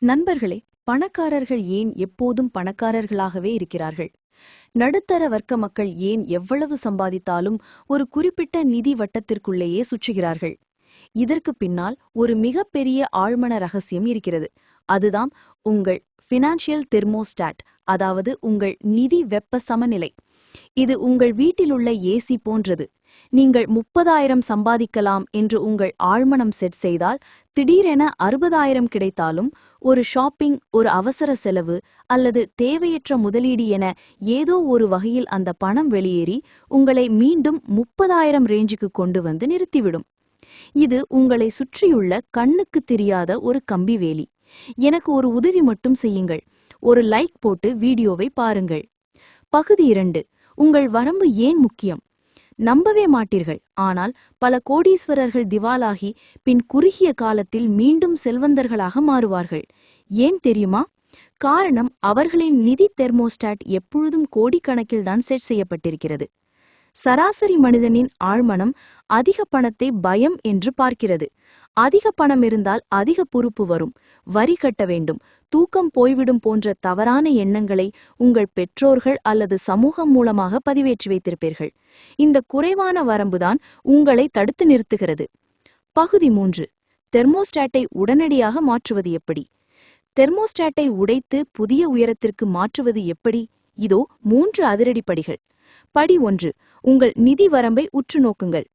நண்பர்களே, பணக்காரர்கள் ஏன் எப்போதும் பணக்காரர்களாகவே இருக்கிறார்கள்? நடுத்தர வர்க்க மக்கள் ஏன் எவ்வளவு சம்பாதித்தாலும் ஒரு குறிப்பிட்ட நிதி வட்டத்திற்குள்ளேயே சுற்றுகிறார்கள்? இதற்கு பின்னால் ஒரு மிகப்பெரிய ஆழ்மன ரகசியம் இருக்கிறது. அதுதான் உங்கள் ஃபினான்ஷியல் தெர்மோஸ்டாட், அதாவது உங்கள் நிதி வெப்ப சமநிலை. இது உங்கள் வீட்டிலுள்ள ஏசி போன்றது. நீங்கள் 30,000 சம்பாதிக்கலாம் என்று உங்கள் ஆழ்மனம் செட் செய்தால், திடீரென 60,000 கிடைத்தாலும், ஒரு ஷாப்பிங், ஒரு அவசர செலவு அல்லது தேவையற்ற முதலீடு என ஏதோ ஒரு வகையில் அந்த பணம் வெளியேறி உங்களை மீண்டும் 30,000 ரேஞ்சுக்கு கொண்டு வந்து நிறுத்திவிடும். இது உங்களை சுற்றியுள்ள கண்ணுக்கு தெரியாத ஒரு கம்பிவேலி. எனக்கு ஒரு உதவி மட்டும் செய்யுங்கள். ஒரு லைக் போட்டு வீடியோவை பாருங்கள். பகுதி 2. உங்கள் வரம்பு ஏன் முக்கியம்? நம்பவே மாட்டீர்கள், ஆனால் பல கோடீஸ்வரர்கள் திவாலாகி பின் குறுகிய காலத்தில் மீண்டும் செல்வந்தர்களாக மாறுவார்கள். ஏன் தெரியுமா? காரணம், அவர்களின் நிதி தெர்மோஸ்டாட் எப்பொழுதும் கோடிக்கணக்கில்தான் செட் செய்யப்பட்டிருக்கிறது. சராசரி மனிதனின் ஆழ்மனம் அதிக பணத்தை பயம் என்று பார்க்கிறது. அதிக பணம் இருந்தால் அதிக பொறுப்பு வரும், வரி கட்ட வேண்டும், தூக்கம் போய்விடும் போன்ற தவறான எண்ணங்களை உங்கள் பெற்றோர்கள் அல்லது சமூகம் மூலமாக பதிவேற்றி வைத்திருப்பீர்கள். இந்த குறைவான வரம்புதான் உங்களை தடுத்து நிறுத்துகிறது. பகுதி 3. தெர்மோஸ்டாட்டை உடனடியாக மாற்றுவது எப்படி? தெர்மோஸ்டாட்டை உடைத்து புதிய உயரத்திற்கு மாற்றுவது எப்படி? இதோ 3 அதிரடிப்படிகள். படி 1. உங்கள் நிதி வரம்பை உற்று நோக்குங்கள்.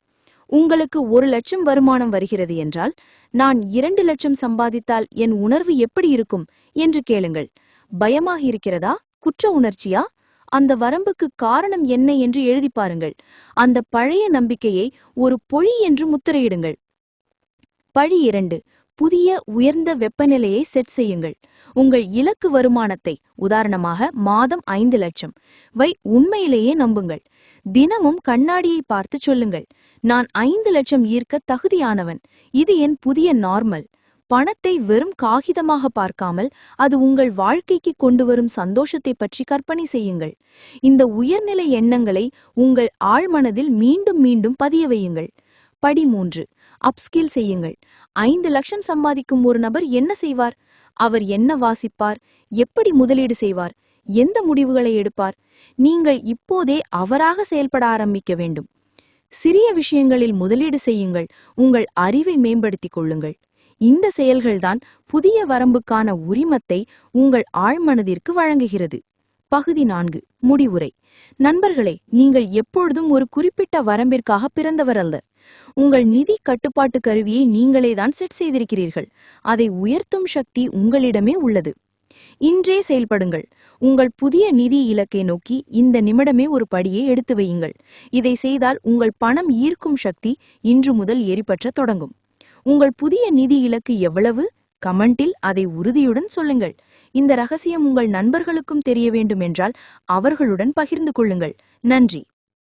உங்களுக்கு 1 லட்சம் வருமானம் வருகிறது என்றால், நான் 2 லட்சம் சம்பாதித்தால் என் உணர்வு எப்படி இருக்கும் என்று கேளுங்கள். பயமாக இருக்கிறதா? குற்ற உணர்ச்சியா? அந்த வரம்புக்கு காரணம் என்ன என்று எழுதி பாருங்கள். அந்த பழைய நம்பிக்கையை ஒரு பொய் என்று முத்திரையிடுங்கள். படி 2. புதிய உயர்ந்த வெப்பநிலையை செட் செய்யுங்கள். உங்கள் இலக்கு வருமானத்தை, உதாரணமாக மாதம் 5 லட்சம் வை உண்மையிலேயே நம்புங்கள். தினமும் கண்ணாடியை பார்த்து சொல்லுங்கள், நான் 5 லட்சம் ஈர்க்க தகுதியானவன், இது என் புதிய நார்மல். பணத்தை வெறும் காகிதமாக பார்க்காமல் அது உங்கள் வாழ்க்கைக்கு கொண்டு வரும் சந்தோஷத்தை பற்றி கற்பனை செய்யுங்கள். இந்த உயர்நிலை எண்ணங்களை உங்கள் ஆழ்மனதில் மீண்டும் மீண்டும் பதிய வையுங்கள். படி 3. அப்ஸ்கில் செய்யுங்கள். 5 லட்சம் சம்பாதிக்கும் ஒரு நபர் என்ன செய்வார்? அவர் என்ன வாசிப்பார்? எப்படி முதலீடு செய்வார்? எந்த முடிவுகளை எடுப்பார்? நீங்கள் இப்போதே அவராக செயல்பட ஆரம்பிக்க வேண்டும். சிறிய விஷயங்களில் முதலீடு செய்யுங்கள். உங்கள் அறிவை மேம்படுத்திக் கொள்ளுங்கள். இந்த செயல்கள்தான் புதிய வரம்புக்கான உரிமத்தை உங்கள் ஆழ்மனதிற்கு வழங்குகிறது. பகுதி 4. முடிவுரை. நண்பர்களே, நீங்கள் எப்பொழுதும் ஒரு குறிப்பிட்ட வரம்பிற்காக பிறந்தவர் அல்ல. உங்கள் நிதி கட்டுப்பாட்டு கருவியை நீங்களேதான் செட் செய்திருக்கிறீர்கள். அதை உயர்த்தும் சக்தி உங்களிடமே உள்ளது. இன்றே செயல்படுங்கள். உங்கள் புதிய நிதி இலக்கை நோக்கி இந்த நிமிடமே ஒரு படியை எடுத்து வையுங்கள். இதை செய்தால் உங்கள் பணம் ஈர்க்கும் சக்தி இன்று முதல் எரிபற்ற தொடங்கும். உங்கள் புதிய நிதி இலக்கு எவ்வளவு? கமெண்டில் அதை உறுதியுடன் சொல்லுங்கள். இந்த ரகசியம் உங்கள் நண்பர்களுக்கும் தெரிய வேண்டும் என்றால் அவர்களுடன் பகிர்ந்து கொள்ளுங்கள். நன்றி.